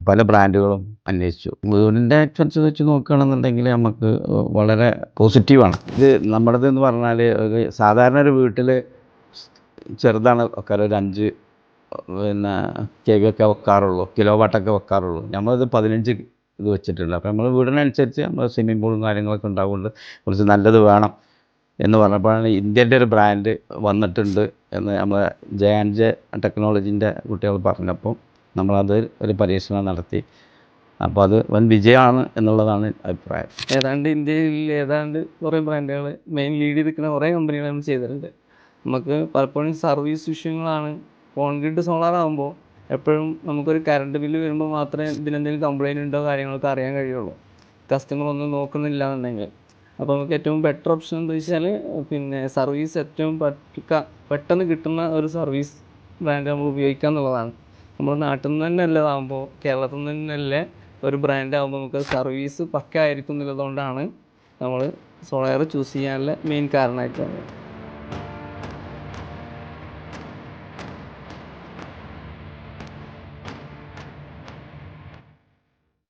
പല ബ്രാൻഡുകളും അന്വേഷിച്ചു. വീടിൻ്റെ എക്സ്പെൻസ് വെച്ച് നോക്കുകയാണെന്നുണ്ടെങ്കിൽ നമുക്ക് വളരെ പോസിറ്റീവാണ്. ഇത് നമ്മുടേതെന്ന് പറഞ്ഞാൽ ഒരു സാധാരണ ഒരു വീട്ടിൽ ചെറുതാണ് വെക്കാറ്. ഒരു 5 പിന്നെ കെ വെക്കാറുള്ളൂ, കിലോ വാട്ടൊക്കെ വെക്കാറുള്ളൂ. നമ്മളിത് 15 ഇത് വെച്ചിട്ടുണ്ട്. അപ്പോൾ നമ്മൾ വീടിനനുസരിച്ച് നമ്മൾ സ്വിമ്മിംഗ് പൂളും കാര്യങ്ങളൊക്കെ ഉണ്ടാകുകൊണ്ട് കുറച്ച് നല്ലത് വേണം എന്ന് പറഞ്ഞപ്പോഴാണ് ഇന്ത്യൻ്റെ ഒരു ബ്രാൻഡ് വന്നിട്ടുണ്ട് എന്ന് നമ്മളെ ജെ ടെക്നോളജീൻ്റെ കുട്ടികൾ പറഞ്ഞപ്പോൾ നമ്മളത് ഒരു പരീക്ഷണം നടത്തി. അപ്പോൾ അത് വൻ വിജയമാണ് എന്നുള്ളതാണ് അഭിപ്രായം. ഏതാണ്ട് കുറേ ബ്രാൻഡുകൾ മെയിൻ ലീഡ് ചെയ്തിരിക്കുന്ന കുറേ കമ്പനികൾ നമ്മൾ ചെയ്തിട്ടുണ്ട്. നമുക്ക് പലപ്പോഴും സർവീസ് വിഷയങ്ങളാണ്. കോൺക്രീറ്റ് സോളാറാകുമ്പോൾ എപ്പോഴും നമുക്കൊരു കറണ്ട് ബില്ല് വരുമ്പോൾ മാത്രമേ ഇതിനെന്തെങ്കിലും കംപ്ലയിൻ്റ് ഉണ്ടോ കാര്യങ്ങളൊക്കെ അറിയാൻ കഴിയുള്ളൂ, കസ്റ്റമർ ഒന്നും നോക്കുന്നില്ല എന്നുണ്ടെങ്കിൽ. അപ്പോൾ നമുക്ക് ഏറ്റവും ബെറ്റർ ഓപ്ഷൻ എന്താ വെച്ചാൽ പിന്നെ സർവീസ് ഏറ്റവും പെട്ടെന്ന് കിട്ടുന്ന ഒരു സർവീസ് ബ്രാൻഡ് നമ്മൾ ഉപയോഗിക്കുക എന്നുള്ളതാണ്. നമ്മൾ നാട്ടിൽ നിന്ന് തന്നെ അല്ലതാകുമ്പോൾ, കേരളത്തിൽ നിന്ന് തന്നെയല്ലേ ഒരു ബ്രാൻഡ് ആകുമ്പോൾ നമുക്ക് സർവീസ് പക്ക ആയിരിക്കും എന്നുള്ളതുകൊണ്ടാണ് നമ്മൾ സോളാർ ചൂസ് ചെയ്യാനുള്ള മെയിൻ കാരണമായിട്ടുള്ളത്.